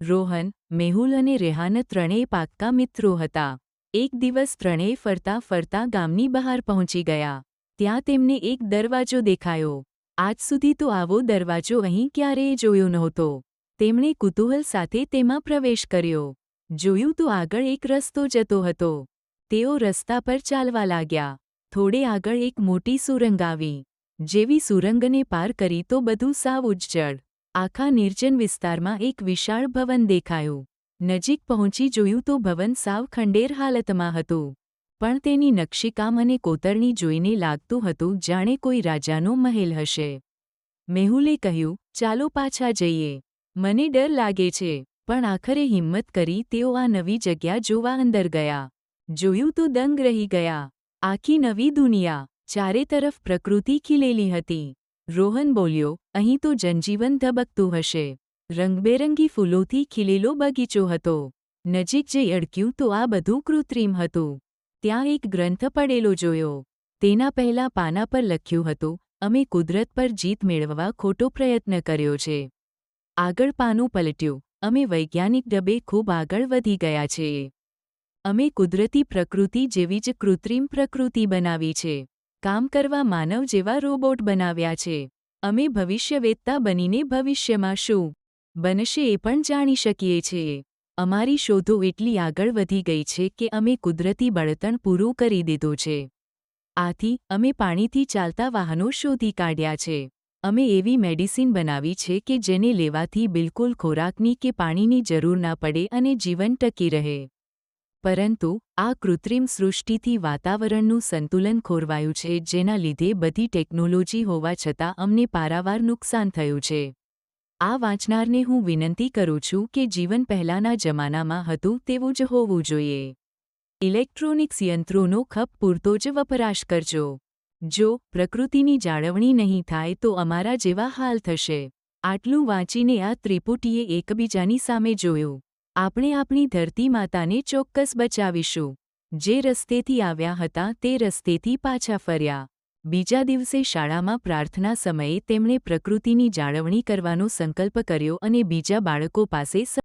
રોહન, મેહુલ અને રેહાન ત્રણેય પાક્કા મિત્રો હતા. એક દિવસ ત્રણેય ફરતા ફરતા ગામની બહાર પહોંચી ગયા. ત્યાં તેમને એક દરવાજો દેખાયો. આજ સુધી તો આવો દરવાજો અહીં ક્યારેય જોયો નહોતો. તેમણે કુતૂહલ સાથે તેમાં પ્રવેશ કર્યો. જોયું તો આગળ એક રસ્તો જતો હતો. તેઓ રસ્તા પર ચાલવા લાગ્યા. થોડે આગળ એક મોટી સુરંગ આવી. જેવી સુરંગને પાર કરી તો બધું સાવ ઉજ્જડ. આખા નિર્જન વિસ્તારમાં એક વિશાળ ભવન દેખાયું. નજીક પહોંચી જોયું તો ભવન સાવ ખંડેર હાલતમાં હતું. પણ તેની નકશીકામ અને કોતરણી જોઈને લાગતું હતું જાણે કોઈ રાજાનો મહેલ હશે. મેહુલે કહ્યું, ચાલો પાછા જઈએ. મને ડર લાગે છે. પણ આખરે હિંમત કરી તેઓ આ નવી જગ્યા જોવા અંદર ગયા. જોયું તો દંગ રહી ગયા. આખી નવી દુનિયા. ચારે તરફ પ્રકૃતિ ખીલેલી હતી. રોહન બોલ્યો, અહીં તો જનજીવન ધબકતું હશે. રંગબેરંગી ફૂલોથી ખીલેલો બગીચો હતો. નજીક જઈ અડક્યું તો આ બધું કૃત્રિમ હતું. ત્યાં એક ગ્રંથ પડેલો જોયો. તેના પહેલા પાના પર લખ્યું હતું, અમે કુદરત પર જીત મેળવવા ખોટો પ્રયત્ન કર્યો છે. આગળ પાનું પલટ્યું, અમે વૈજ્ઞાનિક ઢબે ખૂબ આગળ વધી ગયા છીએ. અમે કુદરતી પ્રકૃતિ જેવી જ કૃત્રિમ પ્રકૃતિ બનાવી છે. કામ કરવા માનવ જેવા રોબોટ બનાવ્યા છે. અમે ભવિષ્યવેત્તા બનીને ભવિષ્યમાં શું બનશે એ પણ જાણી શકીએ છીએ. અમારી શોધો એટલી આગળ વધી ગઈ છે કે અમે કુદરતી બળતણ પૂરું કરી દીધું છે. આથી અમે પાણીથી ચાલતા વાહનો શોધી કાઢ્યા છે. અમે એવી મેડિસિન બનાવી છે કે જેને લેવાથી બિલકુલ ખોરાકની કે પાણીની જરૂર ના પડે અને જીવન ટકી રહે. પરંતુ આ કૃત્રિમ સૃષ્ટિથી વાતાવરણનું સંતુલન ખોરવાયું છે, જેના લીધે બધી ટેકનોલોજી હોવા છતાં અમને પારાવાર નુકસાન થયું છે. આ વાંચનારને હું વિનંતી કરું છું કે જીવન પહેલાના જમાનામાં હતું તેવું જ હોવું જોઈએ. ઇલેક્ટ્રોનિક્સ યંત્રોનો ખપ પૂરતો જ વપરાશ કરજો. જો પ્રકૃતિની જાળવણી નહીં થાય તો અમારા જેવા હાલ થશે. આટલું વાંચીને આ ત્રિપુટીએ એકબીજાની સામે જોયું. આપણે આપણી ધરતી માતાને ચોક્કસ બચાવીશું. જે રસ્તેથી આવ્યા હતા તે રસ્તેથી પાછા ફર્યા. બીજા દિવસે શાળામાં પ્રાર્થના સમયે તેમણે પ્રકૃતિની જાળવણી કરવાનો સંકલ્પ કર્યો અને બીજા બાળકો પાસે